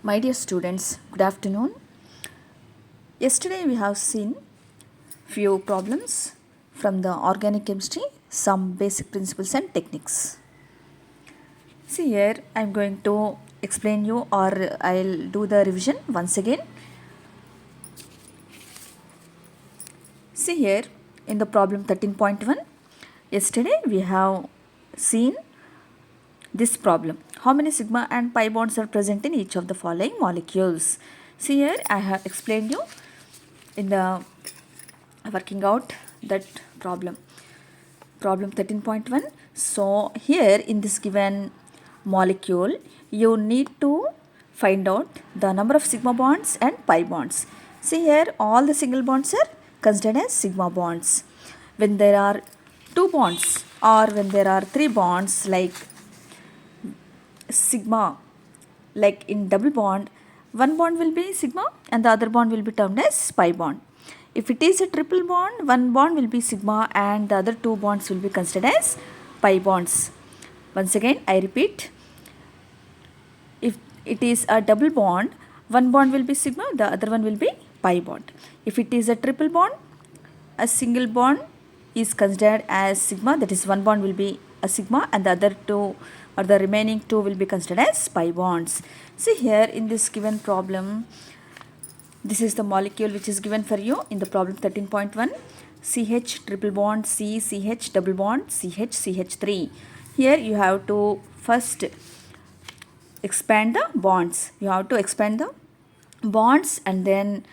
My dear students, good afternoon. Yesterday we have seen few problems from the organic chemistry, some basic principles and techniques. See here I am going to explain you or I'll do the revision once again. See here in the problem 13.1, yesterday we have seen this problem. How many sigma and pi bonds are present in each of the following molecules? See here I have explained you in the working out that problem 13.1. So here in this given molecule you need to find out the number of sigma bonds and pi bonds. See here all the single bonds are considered as sigma bonds. When there are two bonds or when there are three bonds like sigma, like in double bond, one bond will be sigma and the other bond will be termed as pi bond. If it is a triple bond, one bond will be sigma and the other two bonds will be considered as pi bonds. Once again I repeat, if it is a double bond, one bond will be sigma, the other one will be pi bond. If it is a triple bond, a single bond is considered as sigma, that is one bond will be a sigma and the other two or the remaining two will be considered as pi bonds. See here in this given problem, this is the molecule which is given for you in the problem 13.1. CH triple bond C, CH double bond CH, CH3. Here you have to first expand the bonds. You have to expand the bonds and then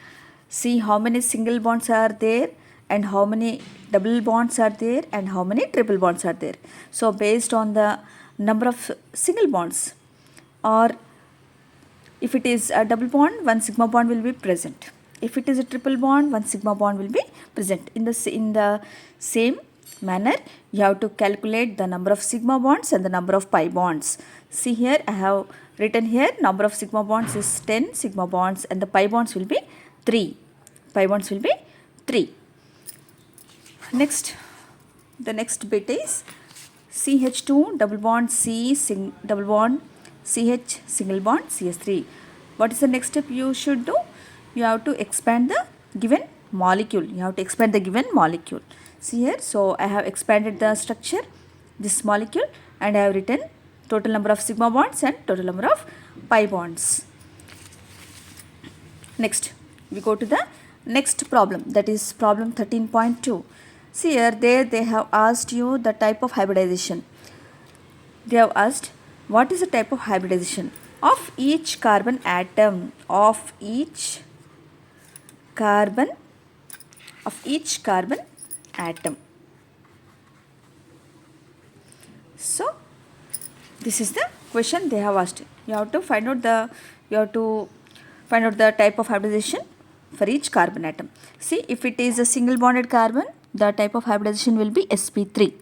see how many single bonds are there and how many double bonds are there and how many triple bonds are there. So based on the number of single bonds, or if it is a double bond, one sigma bond will be present. If it is a triple bond, one sigma bond will be present. In the same manner, you have to calculate the number of sigma bonds and the number of pi bonds. See here, I have written here number of sigma bonds is 10 sigma bonds and the pi bonds will be 3. Pi bonds will be 3. Next, the next bit is CH2 double bond C double bond CH single bond CH3. What is the next step you should do? You have to expand the given molecule. You have to expand the given molecule. See here, so I have expanded the structure, this molecule, and I have written total number of sigma bonds and total number of pi bonds. Next, we go to the next problem, that is problem 13.2. See here, they have asked you the type of hybridization. They have asked what is the type of hybridization of each carbon atom, of each carbon atom. So this is the question they have asked. You have to find out the type of hybridization for each carbon atom. See, if it is a single bonded carbon, the type of hybridization will be sp3.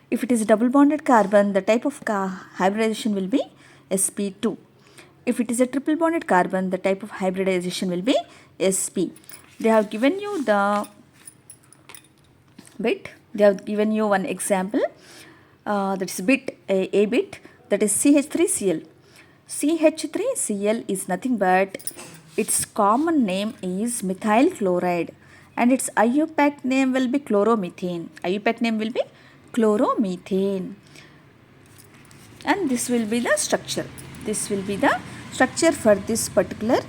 If it is a double bonded carbon, the type of hybridization will be sp2. If it is a triple bonded carbon, the type of hybridization will be sp. They have given you the bit. They have given you one example. That is bit a bit, that is CH3Cl. CH3Cl is nothing but its common name is methyl chloride and its IUPAC name will be chloromethane. IUPAC name will be chloromethane. And this will be the structure. This will be the structure for this particular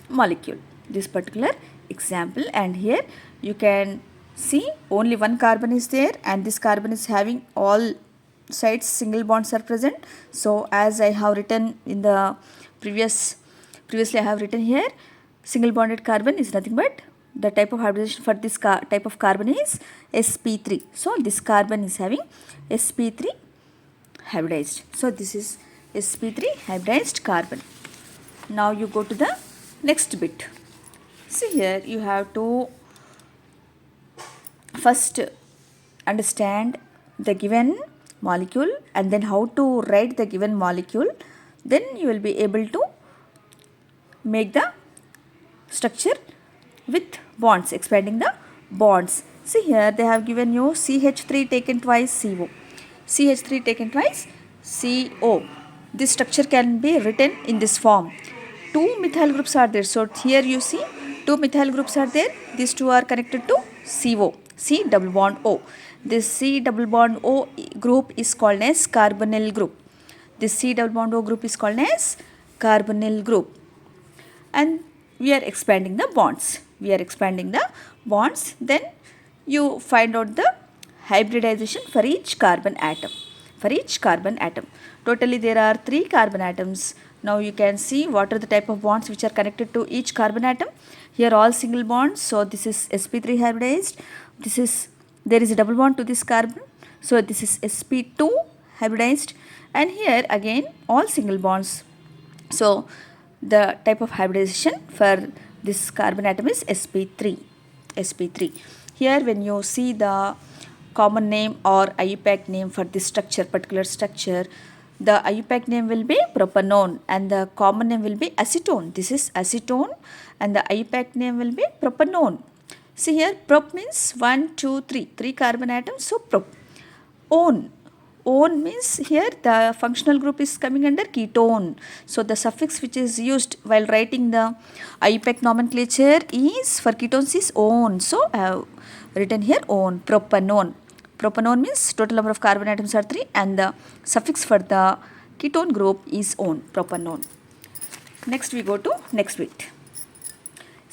molecule, this particular example. And here you can see only one carbon is there and this carbon is having all sides single bonds are present. So as I have written in the previously I have written here, single bonded carbon is nothing but the type of hybridization for this type of carbon is sp3. So this carbon is having sp3 hybridized. So this is sp3 hybridized carbon. Now you go to the next bit. See here, you have to first understand the given molecule and then how to write the given molecule. Then you will be able to make the structure with bonds, expanding the bonds. See here, they have given you CH3 taken twice CO, CH3 taken twice CO. this structure can be written in this form. Two methyl groups are there. So here you see two methyl groups are there. These two are connected to CO, C double bond O. This C double bond O group is called as carbonyl group. This C double bond O group is called as carbonyl group. And we are expanding the bonds. Then you find out the hybridization for each carbon atom. Totally there are 3 carbon atoms. Now you can see what are the type of bonds which are connected to each carbon atom. Here all single bonds. So this is sp3 hybridized. There is a double bond to this carbon. So this is sp2 hybridized. And here again all single bonds. So the type of hybridization for this carbon atom is sp3. Here when you see the common name or IUPAC name for this particular structure, the IUPAC name will be propanone and the common name will be acetone. This is acetone and the IUPAC name will be propanone. See here, prop means 1, 2, 3. 3 carbon atoms, so prop. One means here the functional group is coming under ketone. So the suffix which is used while writing the IUPAC nomenclature is for ketones is -one. So I have written here -one, propanone. Propanone means total number of carbon atoms are 3 and the suffix for the ketone group is -one, propanone. Next we go to next bit.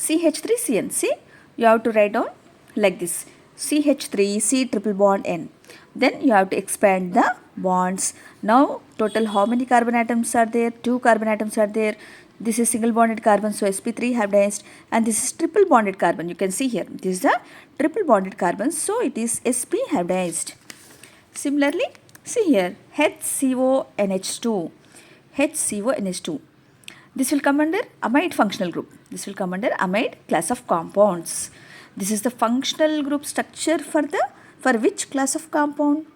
CH3CN. See, you have to write down like this. CH3, C triple bond N. Then you have to expand the bonds. Now total how many carbon atoms are there? 2 carbon atoms are there. This is single bonded carbon, so sp3 hybridized, and this is triple bonded carbon. You can see here, this is the triple bonded carbon, so it is sp hybridized. Similarly, see here, HCONH2. This will come under amide functional group. This will come under amide class of compounds. This is the functional group structure for which class of compound?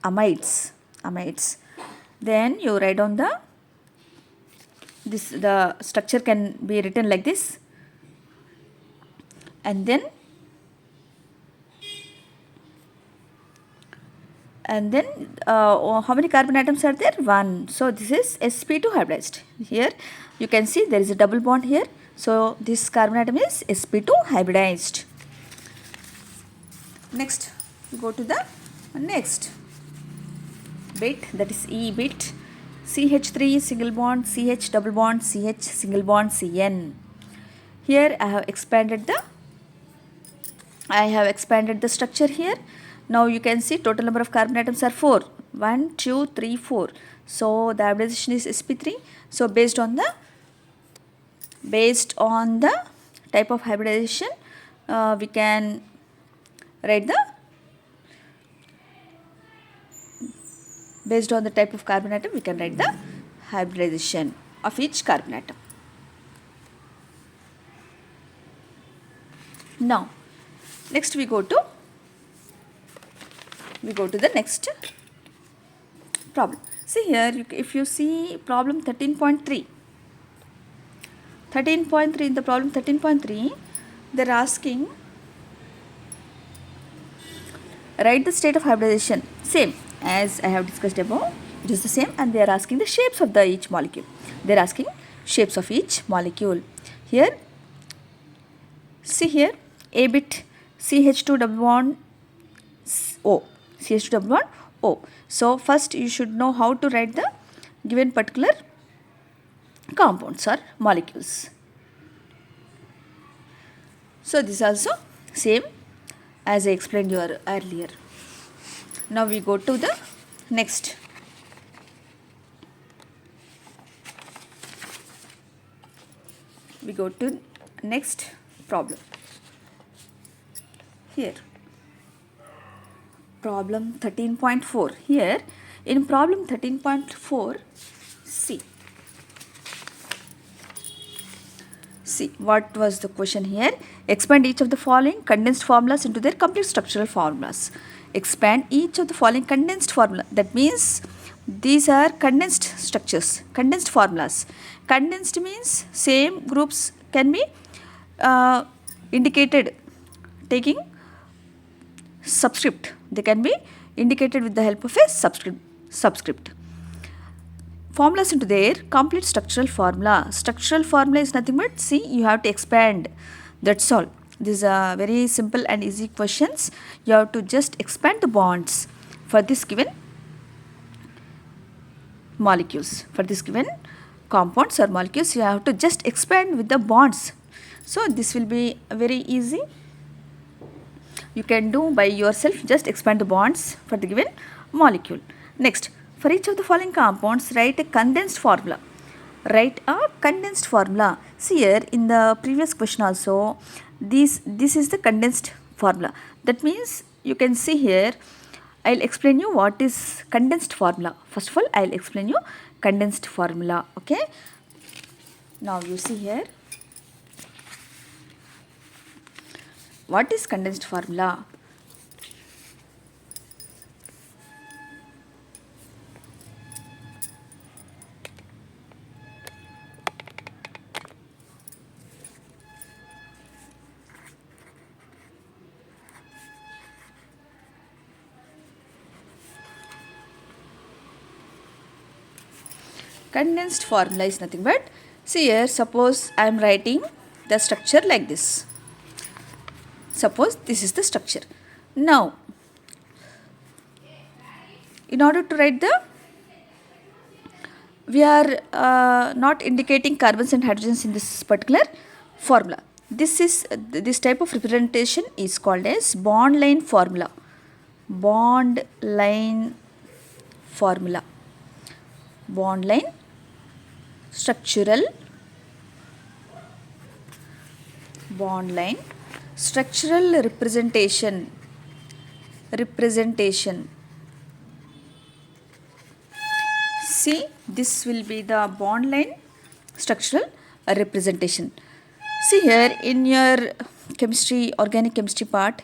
Amides. Then you write down the structure can be written like this, and then how many carbon atoms are there? 1. So this is sp2 hybridized. Here you can see there is a double bond here, so this carbon atom is sp2 hybridized. Next we go to the next bit, that is E bit. CH3 single bond, CH double bond, CH single bond, CN. Here I have expanded the structure here. Now you can see total number of carbon atoms are 4. 1, 2, 3, 4. So the hybridization is sp3. So based on the type of hybridization, we can write based on the type of carbon atom, we can write the hybridization of each carbon atom. Now, next we go to the next problem. See here, if you see problem 13.3. In the problem 13.3, they are asking, write the state of hybridization. Same as I have discussed above, it is the same, and they are asking the shapes of each molecule. They are asking shapes of each molecule. Here, see here, A bit CH2 double bond O. So first you should know how to write the given particular compounds or molecules. So this is also same as I explained you earlier. Now we go to the next. We go to next problem. Here, problem 13.4. Here, in problem 13.4, see what was the question here. Expand each of the following condensed formulas into their complete structural formulas. Expand each of the following condensed formula. That means these are condensed structures, condensed formulas. Condensed means same groups can be indicated taking subscript. They can be indicated with the help of a subscript. formulas into their complete structural formula. Structural formula is nothing but, see, you have to expand. That's all. These are very simple and easy questions. You have to just expand the bonds for this given molecules. For this given compounds or molecules, you have to just expand with the bonds. So this will be very easy. You can do by yourself, just expand the bonds for the given molecule. Next, for each of the following compounds, write a condensed formula. Write a condensed formula. See here in the previous question also, this is the condensed formula. That means you can see here, I'll explain you what is condensed formula. First of all, I'll explain you condensed formula. Okay. Now you see here, what is condensed formula? Condensed formula is nothing but, see here, suppose I am writing the structure like this. Suppose this is the structure. Now, in order to write we are not indicating carbons and hydrogens in this particular formula. This type of representation is called as bond line formula. Bond line formula. Bond line structural bond line structural representation. See, this will be the bond line structural representation. See here in your chemistry, organic chemistry part,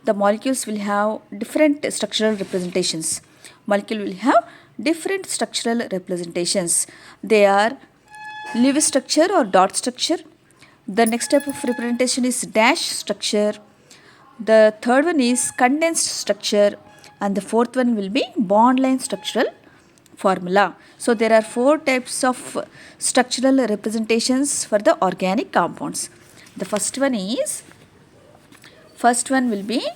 the molecules will have different structural representations. Molecule will have different structural representations. They are Lewis structure or dot structure. The next type of representation is dash structure. The third one is condensed structure, and the fourth one will be bond line structural formula. So there are 4 types of structural representations for the organic compounds. The first one will be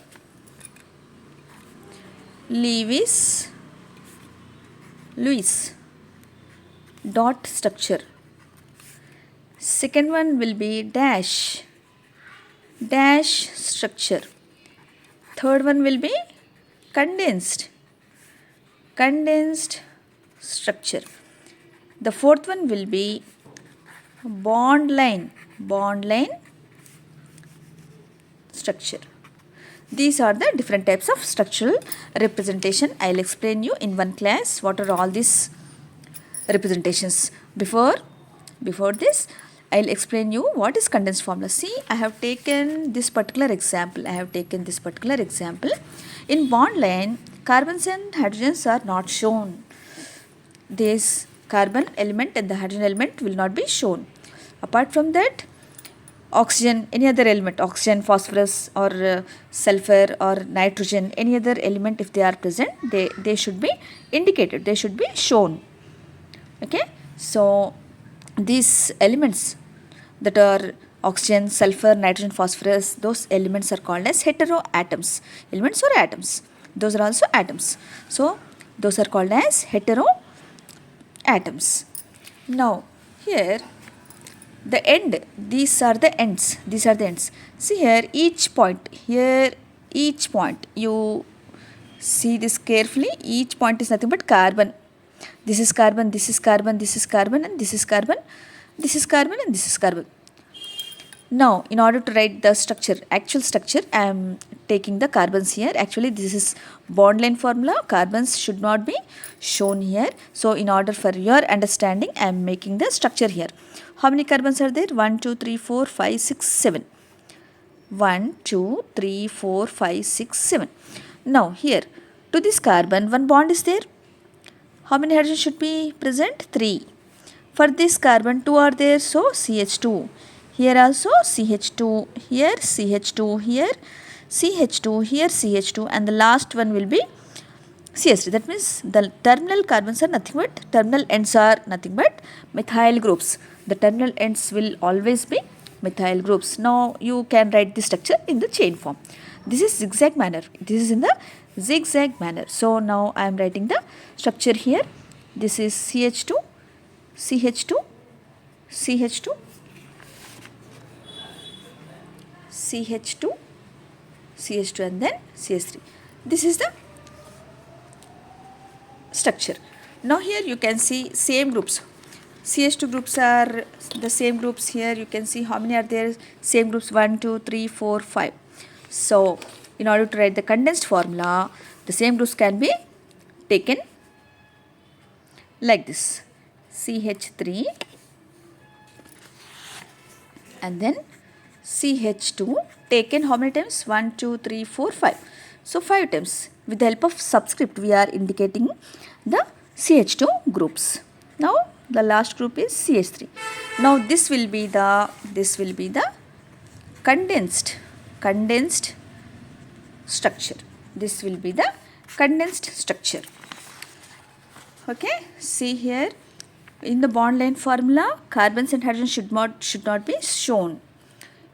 Lewis dot structure. Second one will be dash structure. Third one will be condensed structure. The fourth one will be bond line structure. These are the different types of structural representation. I'll explain you in one class what are all these representations. Before this, I'll explain you what is condensed formula. See, I have taken this particular example. In bond line, carbons and hydrogens are not shown. This carbon element and the hydrogen element will not be shown. Apart from that, oxygen, any other element, oxygen, phosphorus or sulfur or nitrogen, any other element, if they are present, they should be indicated, they should be shown. Okay, so these elements that are oxygen, sulfur, nitrogen, phosphorus, those elements are called as heteroatoms. Elements or atoms, those are also atoms. So those are called as heteroatoms. Now here the end, these are the ends. See here, each point, you see this carefully. Each point is nothing but carbon. This is carbon, this is carbon, this is carbon, and this is carbon, this is carbon, and this is carbon. Now, in order to write the structure, actual structure, I am taking the carbons here. Actually, this is bond line formula. Carbons should not be shown here. So, in order for your understanding, I am making the structure here. How many carbons are there? 1, 2, 3, 4, 5, 6, 7. 1, 2, 3, 4, 5, 6, 7. Now, here, to this carbon, one bond is there. How many hydrogens should be present? 3. For this carbon, 2 are there, so CH2. Here also CH2, here CH2, here CH2, here CH2, and the last one will be CH3. That means the terminal carbons are nothing but, terminal ends are nothing but methyl groups. The terminal ends will always be methyl groups. Now you can write the structure in the chain form. This is zigzag manner. This is in the zigzag manner. So now I am writing the structure here. This is CH2, CH2, CH2, CH2, CH2 and then CH3. This is the structure. Now here you can see same groups. CH2 groups are the same groups. Here you can see how many are there. Same groups 1, 2, 3, 4, 5. So in order to write the condensed formula, the same groups can be taken like this. CH3 and then CH2 taken how many times? 1, 2, 3, 4, 5. So 5 times. With the help of subscript we are indicating the CH2 groups. Now the last group is CH3. Now this will be the condensed structure. This will be the condensed structure. Okay, see here in the bond line formula, carbons and hydrogens should not be shown.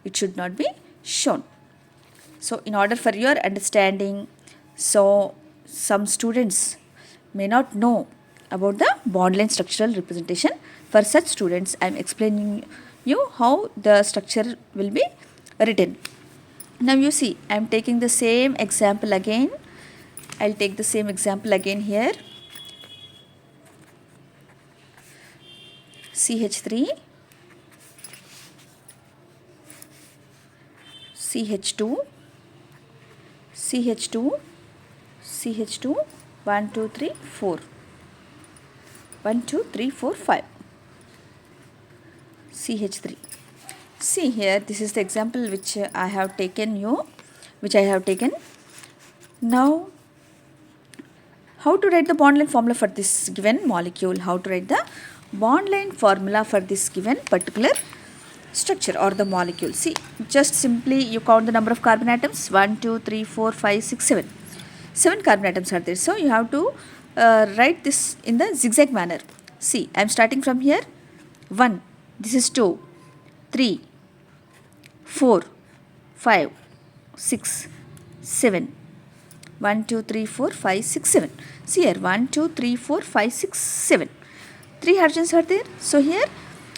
It should not be shown. So in order for your understanding, so some students may not know about the bond line structural representation. For such students, I am explaining you how the structure will be written. Now you see, I am taking the same example again. I will take the same example again here. CH3, CH2, CH2, CH2, 1, 2, 3, 4. 1, 2, 3, 4, 5. CH3. See here, this is the example which I have taken. Now, how to write the bond line formula for this given molecule? How to write the bond line formula for this given particular structure or the molecule? See, just simply you count the number of carbon atoms. 1, 2, 3, 4, 5, 6, 7. 7 carbon atoms are there. So you have to write this in the zigzag manner. See, I am starting from here. 1. This is 2, 3, 4, 5, 6, 7. 1, 2, 3, 4, 5, 6, 7. See here, 1, 2, 3, 4, 5, 6, 7. 3 hydrogens are there. So here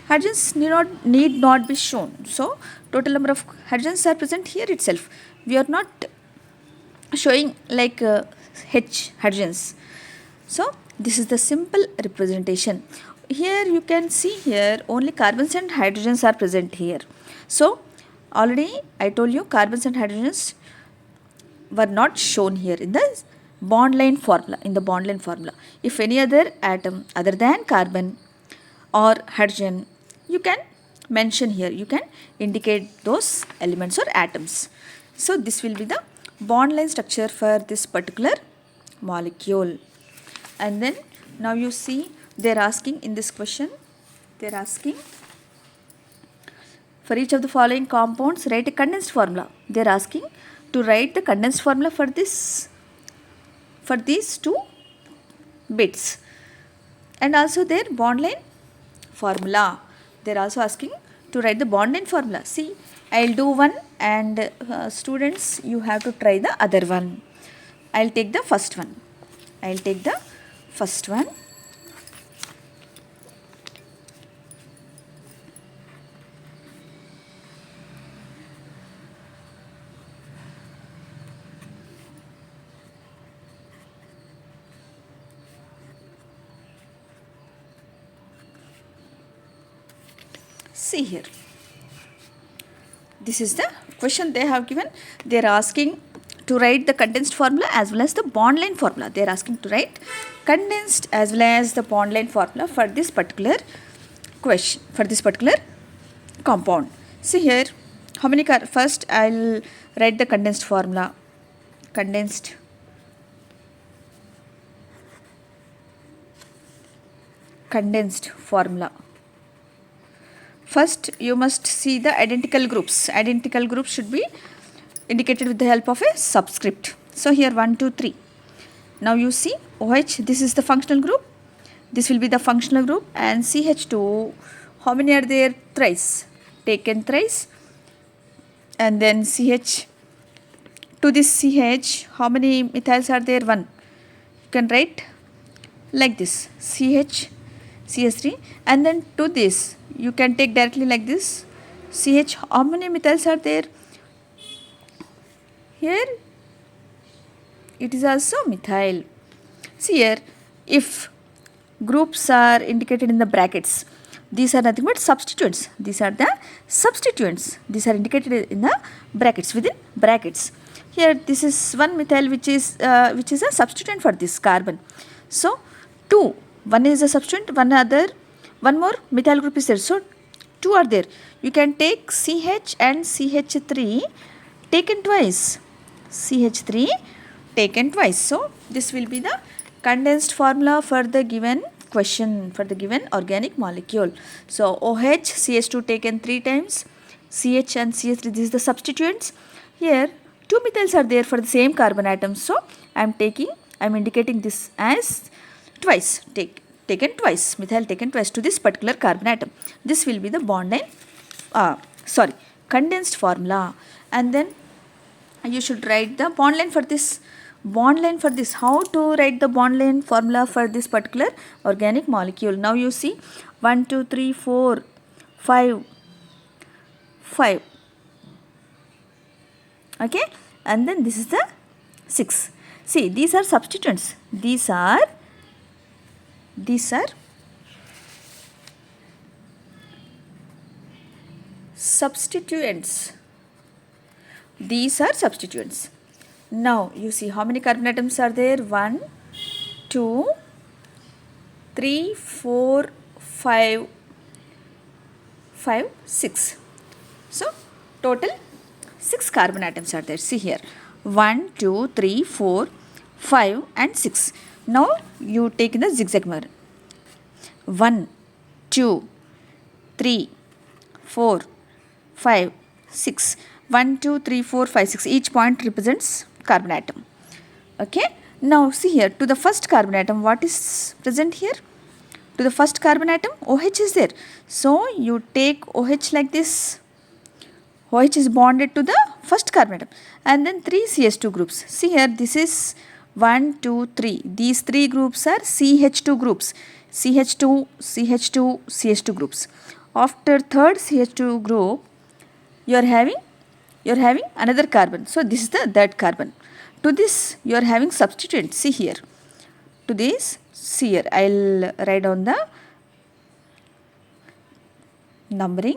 hydrogens need not be shown. So total number of hydrogens are present here itself. We are not showing like H hydrogens. So this is the simple representation. Here you can see here only carbons and hydrogens are present here. So already I told you carbons and hydrogens were not shown here in the bond line formula. If any other atom other than carbon or hydrogen, you can mention here. You can indicate those elements or atoms. So this will be the bond line structure for this particular molecule. And then now you see they are asking in this question, they are asking for each of the following compounds write a condensed formula. They are asking to write the condensed formula for these two bits and also their bond line formula. They are also asking to write the bond line formula. See, I will do one and students you have to try the other one. I will take the first one. See here. This is the question they have given. They are asking to write the condensed formula as well as the bond line formula. They are asking to write condensed as well as the bond line formula for this particular question, for this particular compound. See here, how many first I will write the condensed formula. Condensed formula. First, you must see the identical groups. Identical groups should be indicated with the help of a subscript. So here 1, 2, 3. Now you see OH, this is the functional group. This will be the functional group, and CH2, how many are there? Thrice. Taken thrice. And then CH, to this CH, how many methyls are there? 1. You can write like this, CH, CH3, and then to this, you can take directly like this, CH, how many methyls are there? Here, it is also methyl. See here, if groups are indicated in the brackets, these are nothing but substituents. These are the substituents. These are indicated in the brackets, within brackets. Here, this is one methyl which is a substituent for this carbon. So, 2, one is a substituent, one more methyl group is there. So, 2 are there. You can take CH and CH3 taken twice. CH3 taken twice. So, this will be the condensed formula for the given question, for the given organic molecule. So, OH, CH2 taken 3 times, CH and CH3, this is the substituents. Here, 2 methyls are there for the same carbon atom. So, I am indicating this as twice, taken twice, methyl taken twice to this particular carbon atom. This will be the condensed formula. And then you should write the bond line for this. How to write the bond line formula for this particular organic molecule? Now you see 1, 2, 3, 4, 5. Okay, and then this is the 6. See, these are substituents. These are substituents. These are substituents. Now you see how many carbon atoms are there? 1, 2, 3, 4, 5, 6. So total 6 carbon atoms are there. See here, 1, 2, 3, 4, 5 and 6. Now you take in the zigzag manner. 1, 2, 3, 4, 5, 6. 1, 2, 3, 4, 5, 6. Each point represents carbon atom. Okay. Now see here, to the first carbon atom, what is present here? To the first carbon atom, OH is there. So you take OH like this. OH is bonded to the first carbon atom. And then 3 CH2 groups. See here, this is 1, 2, 3. These 3 groups are CH2 groups. CH2, CH2, CH2 groups. After third CH2 group, you are having another carbon. So this is the third carbon. To this you are having substituent. See here. To this, see here, I will write down the numbering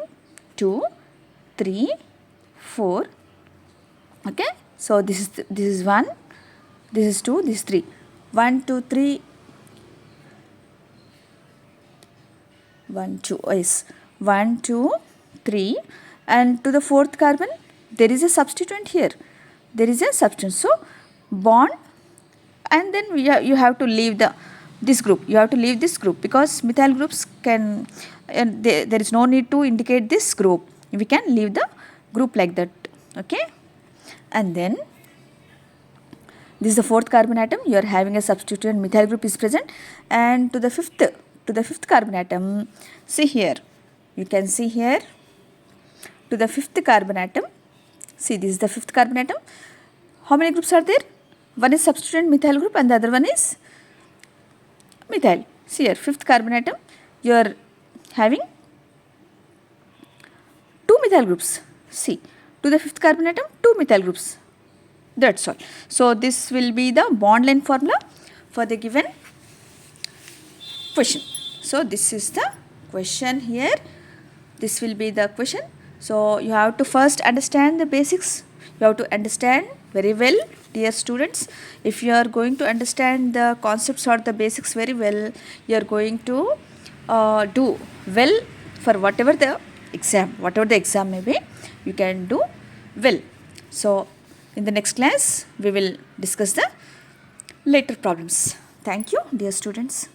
2, 3, 4. Okay. So this is 1, this is 2, this is 3. 1, 2, 3. 1, 2, yes. 1, 2, 3. And to the fourth carbon, there is a substituent here. There is a substituent. So bond, and then you have to leave this group. You have to leave this group because methyl groups can, and there is no need to indicate this group. We can leave the group like that. Okay. And then this is the fourth carbon atom. You are having a substituent methyl group is present. And to the fifth carbon atom, see here. You can see here. To the fifth carbon atom, see, this is the fifth carbon atom. How many groups are there? One is substituent methyl group and the other one is methyl. See here, fifth carbon atom, you are having 2 methyl groups. See, to the fifth carbon atom, 2 methyl groups. That's all. So this will be the bond length formula for the given question. So this is the question here. This will be the question. So you have to first understand the basics. You have to understand very well, dear students. If you are going to understand the concepts or the basics very well, you are going to do well for whatever the exam may be. You can do well. So in the next class, we will discuss the later problems. Thank you, dear students.